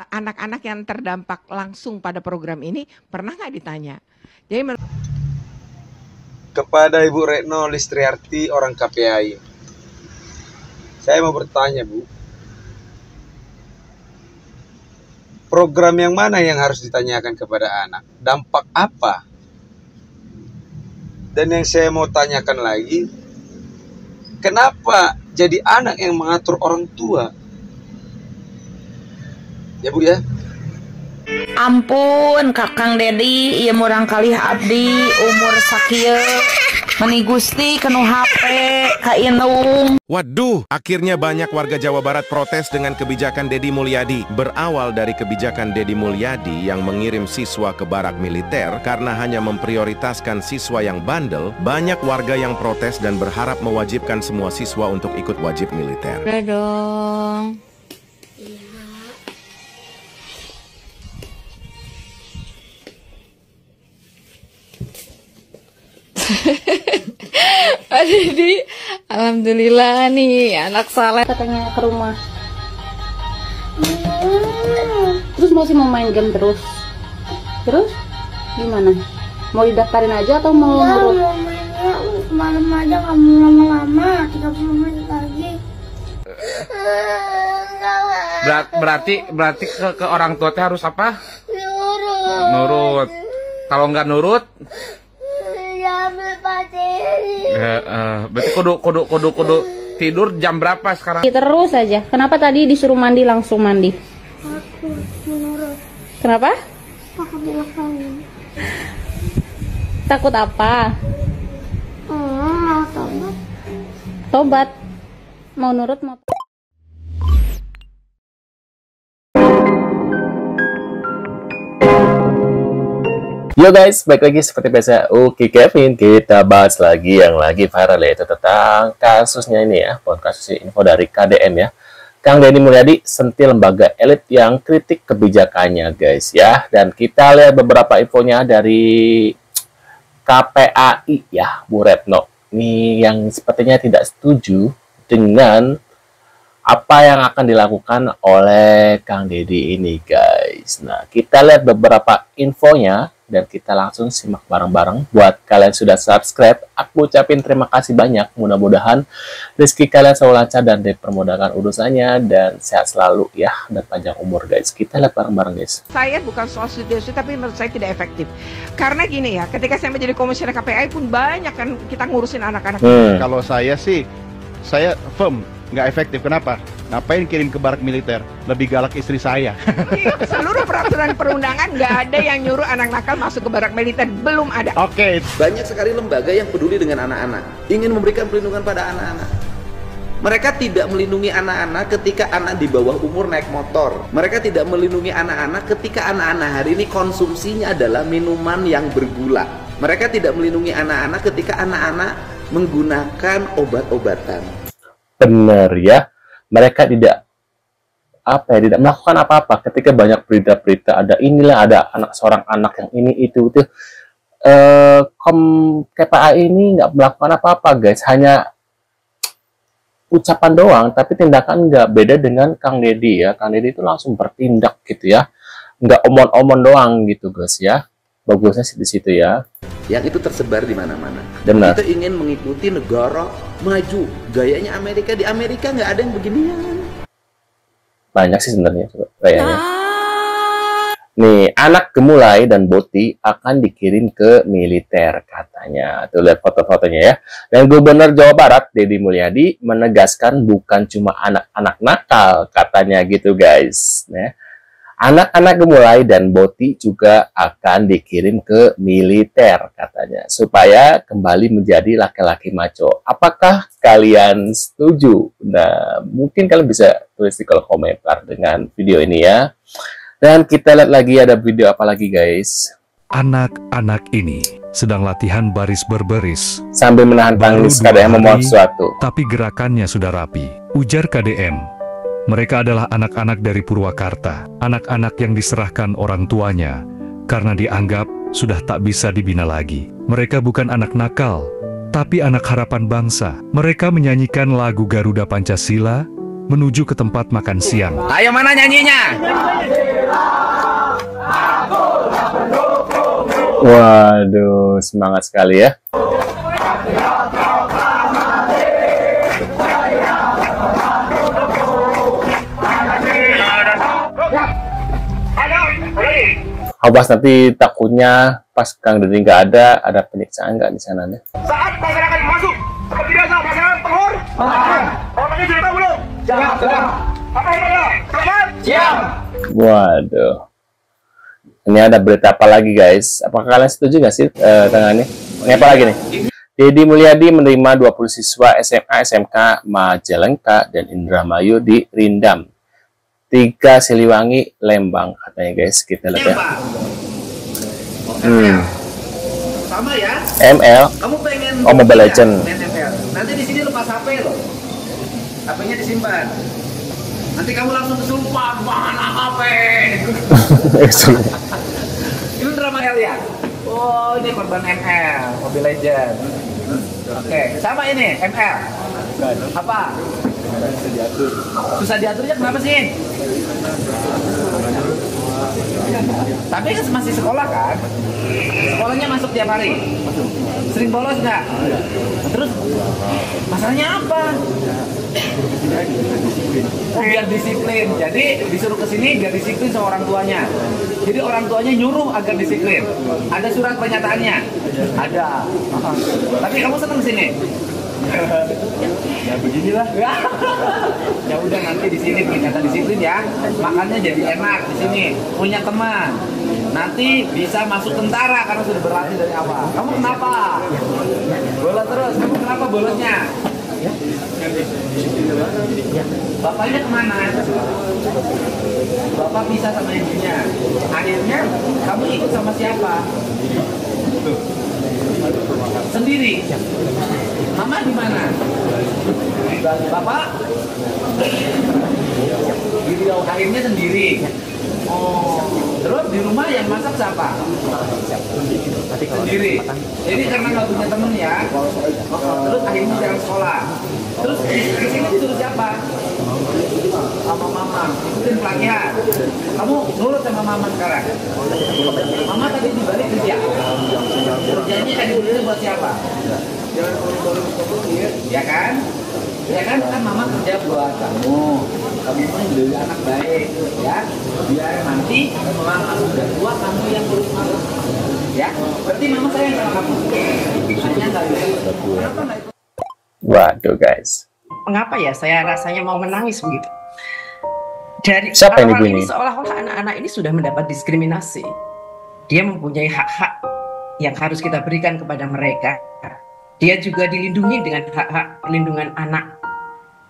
anak-anak yang terdampak langsung pada program ini pernah nggak ditanya? Jadi Kepada Ibu Retno Listriarti, orang KPAI, saya mau bertanya, Bu, program yang mana yang harus ditanyakan kepada anak? Dampak apa? Dan yang saya mau tanyakan lagi, kenapa jadi anak yang mengatur orang tua? Ya Bu ya. Ampun Kakang Dedi, ieu murang kalih abdi umur sakieu meni Gusti kenu HP ka Inung. Waduh, akhirnya banyak warga Jawa Barat protes dengan kebijakan Deddy Mulyadi. Berawal dari kebijakan Deddy Mulyadi yang mengirim siswa ke barak militer karena hanya memprioritaskan siswa yang bandel, banyak warga yang protes dan berharap mewajibkan semua siswa untuk ikut wajib militer. Udah dong. Pak Dedi, alhamdulillah nih anak saleh katanya ke rumah. Terus masih mau main game terus? Terus gimana? Mau didaftarin aja atau mau nurut? Mau mainnya malam aja, kamu lama-lama 30 menit lagi. Berarti ke orang tua teh harus apa? Nurut. Nurut. Kalau nggak nurut, Ya ambil materi. berarti kudu tidur jam berapa sekarang? Terus aja. Kenapa tadi disuruh mandi langsung mandi? Aku menurut. Kenapa? Aku bilang Takut apa? mau tobat. Tobat. Mau nurut mau. Yo guys, balik lagi seperti biasa. Oke Kevin, kita bahas lagi yang lagi viral, yaitu tentang kasusnya ini ya, kasus info dari KDM ya. Kang Deddy Mulyadi sentil lembaga elit yang kritik kebijakannya guys ya. Dan kita lihat beberapa infonya dari KPAI ya, Bu Retno. Ini yang sepertinya tidak setuju dengan apa yang akan dilakukan oleh Kang Deddy ini guys. Nah, kita lihat beberapa infonya dan kita langsung simak bareng-bareng. Buat kalian sudah subscribe, aku ucapin terima kasih banyak. Mudah-mudahan rezeki kalian selalu lancar dan dipermudahkan urusannya dan sehat selalu ya, dan panjang umur guys. Kita lihat bareng-bareng guys. saya bukan soal setuju, tapi menurut saya tidak efektif. Karena gini ya, ketika saya menjadi komisioner KPI pun banyak kan kita ngurusin anak-anak. Kalau saya sih, saya firm, nggak efektif. Kenapa? Ngapain kirim ke barak militer? Lebih galak istri saya. Iya, seluruh peraturan perundangan nggak ada yang nyuruh anak nakal masuk ke barak militer, belum ada. Oke. Banyak sekali lembaga yang peduli dengan anak-anak, ingin memberikan perlindungan pada anak-anak. Mereka tidak melindungi anak-anak ketika anak di bawah umur naik motor. Mereka tidak melindungi anak-anak ketika anak-anak hari ini konsumsinya adalah minuman yang bergula. Mereka tidak melindungi anak-anak ketika anak-anak menggunakan obat-obatan. Benar ya, mereka tidak tidak melakukan apa-apa ketika banyak berita-berita ada inilah, ada seorang anak yang ini itu KPAI ini nggak melakukan apa-apa guys, hanya ucapan doang tapi tindakan nggak. Beda dengan Kang Deddy ya, Kang Deddy itu langsung bertindak gitu ya, nggak omon-omon doang gitu guys ya. Bagusnya sih di situ ya. Yang itu tersebar di mana-mana. Benar. Kita ingin mengikuti negara maju, gayanya Amerika. Di Amerika nggak ada yang beginian. Banyak sih sebenarnya kayaknya. Nih, anak Gemulai dan Boti akan dikirim ke militer katanya. Tuh lihat foto-fotonya ya. Dan Gubernur Jawa Barat Deddy Mulyadi menegaskan bukan cuma anak-anak nakal katanya gitu guys. Nah, anak-anak Gemulai dan Boti juga akan dikirim ke militer katanya, supaya kembali menjadi laki-laki maco. Apakah kalian setuju? Nah, mungkin kalian bisa tulis di kolom komentar dengan video ini ya. Dan kita lihat lagi ada video apa lagi guys. Anak-anak ini sedang latihan baris berbaris. Sambil menahan tangis KDM memohon sesuatu. Tapi gerakannya sudah rapi, ujar KDM. Mereka adalah anak-anak dari Purwakarta, anak-anak yang diserahkan orang tuanya, karena dianggap sudah tak bisa dibina lagi. Mereka bukan anak nakal, tapi anak harapan bangsa. Mereka menyanyikan lagu Garuda Pancasila, menuju ke tempat makan siang. Ayo mana nyanyinya? Waduh, semangat sekali ya. Awas nanti takutnya pas Kang Deni nggak ada penyiksaan nggak di sana nih? Saat masyarakat masuk, seperti biasa masyarakat penghor. Orangnya sudah tahu belum? Siap. Apa orangnya? Selamat. Siap. Waduh. Ini ada berita apa lagi guys? Apakah kalian setuju nggak sih tangannya? Ini apa lagi nih? Deddy Mulyadi menerima 20 siswa SMA SMK Majalengka dan Indramayu di Rindam 3 Siliwangi, Lembang katanya guys. Kita lihat ya. Sama ya. ML. Kamu pengen Mobile Legend. main ML. Nanti di sini lepas HP loh. HP-nya disimpan. Nanti kamu langsung kesurupan mana HP. Ini drama L ya? Oh, ini korban ML, Mobile Legend. Oke, sama ini ML. Apa? Susah diaturnya kenapa sih? Tapi kan masih sekolah kan? Sekolahnya masuk tiap hari? Sering bolos nggak? Terus masalahnya apa? Oh, biar disiplin. Jadi disuruh ke sini biar disiplin sama orang tuanya. Jadi orang tuanya nyuruh agar disiplin. Ada surat pernyataannya? Ada. Tapi kamu senang di sini? Ya beginilah. Ya udah nanti di sini pernyataan disiplin ya. Makannya jadi enak di sini. Punya teman. Nanti bisa masuk tentara karena sudah berlatih dari awal. Kamu kenapa? Bolos terus. Kamu kenapa bolosnya? Bapaknya kemana? Bapak pisah sama ibunya. Akhirnya kamu ikut sama siapa? Sendiri. Mama di mana? Bapak? Di Riau. Akhirnya sendiri. Oh, terus di rumah yang masak siapa? Sendiri. Jadi karena nggak punya temen ya. Terus akhirnya jalan sekolah. Terus di sini disuruh siapa? Sama mama. Ikutin pelatihan. Kamu nurut sama mama sekarang. Mama tadi dibalik kerja. Kerjanya tadi dulu buat siapa? Ya kan? Ya kan mama kerja buat kamu. Kamu menjadi anak baik, ya. Biar nanti mama sudah tua, kamu yang terus malu. Ya, berarti mama sayang sama kamu. Hanya nggak bisa. Waduh guys. Mengapa ya saya rasanya mau menangis begitu? Dari Siapa ini, awal Bu, ini? ini seolah-olah anak-anak ini sudah mendapat diskriminasi. Dia mempunyai hak-hak yang harus kita berikan kepada mereka. Dia juga dilindungi dengan hak-hak perlindungan anak.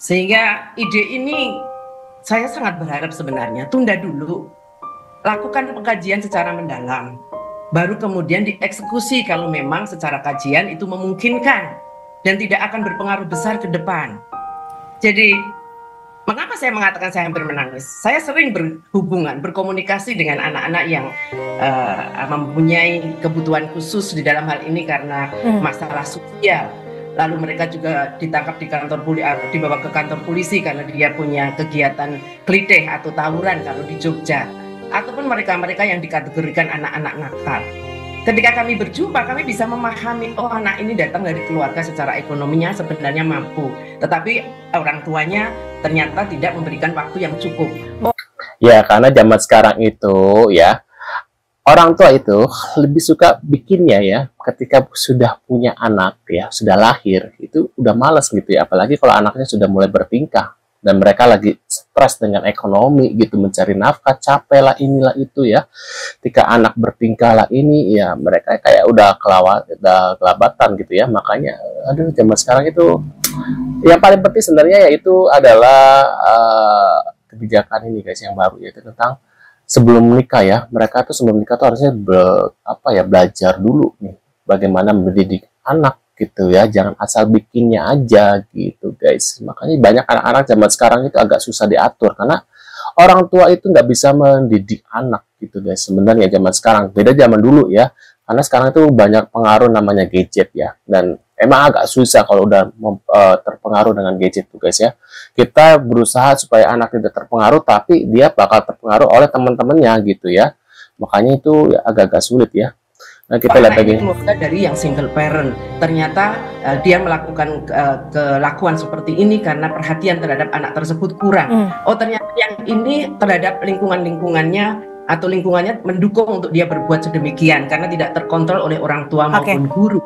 Sehingga ide ini saya sangat berharap sebenarnya tunda dulu. Lakukan pengkajian secara mendalam. Baru kemudian dieksekusi kalau memang secara kajian itu memungkinkan dan tidak akan berpengaruh besar ke depan. Jadi, mengapa saya mengatakan saya hampir menangis? Saya sering berhubungan, berkomunikasi dengan anak-anak yang mempunyai kebutuhan khusus di dalam hal ini karena masalah sosial. Lalu mereka juga ditangkap di kantor dibawa ke kantor polisi karena dia punya kegiatan klitih atau tawuran kalau di Jogja. Ataupun mereka-mereka yang dikategorikan anak-anak nakal. Ketika kami berjumpa, kami bisa memahami, oh anak ini datang dari keluarga secara ekonominya sebenarnya mampu. Tetapi orang tuanya ternyata tidak memberikan waktu yang cukup. Ya, karena zaman sekarang itu ya, orang tua itu lebih suka bikinnya ya, ketika sudah punya anak ya, sudah lahir, itu udah malas gitu ya. Apalagi kalau anaknya sudah mulai bertingkah. Dan mereka lagi stres dengan ekonomi gitu, mencari nafkah, capek lah inilah itu ya. Ketika anak bertingkah lah ini ya, mereka kayak udah kelabatan gitu ya. Makanya aduh, zaman sekarang itu yang paling penting sebenarnya yaitu adalah kebijakan ini guys yang baru, yaitu tentang sebelum menikah ya. Mereka tuh sebelum menikah tuh harusnya belajar dulu nih bagaimana mendidik anak gitu ya, jangan asal bikinnya aja gitu guys. Makanya banyak anak-anak zaman sekarang itu agak susah diatur karena orang tua itu nggak bisa mendidik anak gitu guys. Sebenarnya zaman sekarang beda zaman dulu ya, karena sekarang itu banyak pengaruh namanya gadget ya, dan Emang agak susah kalau udah terpengaruh dengan gadget tuh guys ya. Kita berusaha supaya anak tidak terpengaruh, tapi dia bakal terpengaruh oleh teman-temannya gitu ya. Makanya itu ya agak-agak sulit ya. Nah, kita lihat lagi. Mulai dari yang single parent, ternyata dia melakukan kelakuan seperti ini karena perhatian terhadap anak tersebut kurang. Oh, ternyata yang ini terhadap lingkungannya atau lingkungannya mendukung untuk dia berbuat sedemikian karena tidak terkontrol oleh orang tua maupun guru.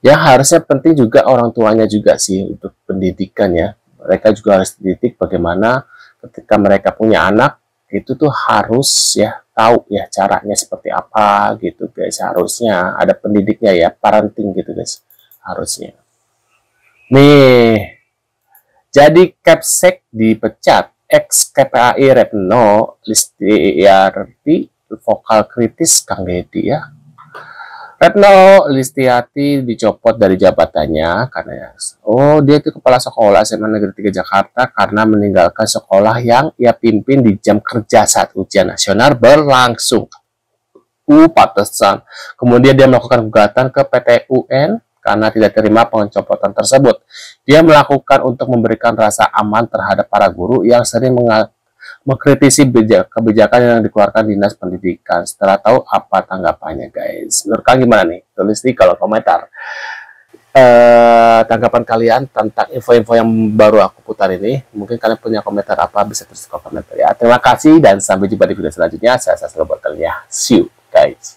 Ya harusnya penting juga orang tuanya juga sih untuk pendidikan ya. Mereka juga harus dididik bagaimana ketika mereka punya anak itu tuh harus ya tahu ya caranya seperti apa gitu guys. Harusnya ada pendidiknya ya, parenting gitu guys. Harusnya. Nih. Jadi Capsek dipecat. Ex KPAI Retno Listiarti vokal kritis Kang Deddy ya. Retno Listiarti dicopot dari jabatannya karena dia itu kepala sekolah SMA Negeri 3 Jakarta karena meninggalkan sekolah yang ia pimpin di jam kerja saat ujian nasional berlangsung. Pantesan. Kemudian dia melakukan gugatan ke PT UN karena tidak terima pencopotan tersebut. Dia melakukan untuk memberikan rasa aman terhadap para guru yang sering mengkritisi kebijakan yang dikeluarkan Dinas Pendidikan. Setelah tahu apa tanggapannya guys. Menurut kalian gimana nih? Tulis di kolom komentar. Tanggapan kalian tentang info-info yang baru aku putar ini. Mungkin kalian punya komentar apa, bisa tulis di kolom komentar ya. Terima kasih dan sampai jumpa di video selanjutnya. Saya selalu buat kalian ya. See you guys.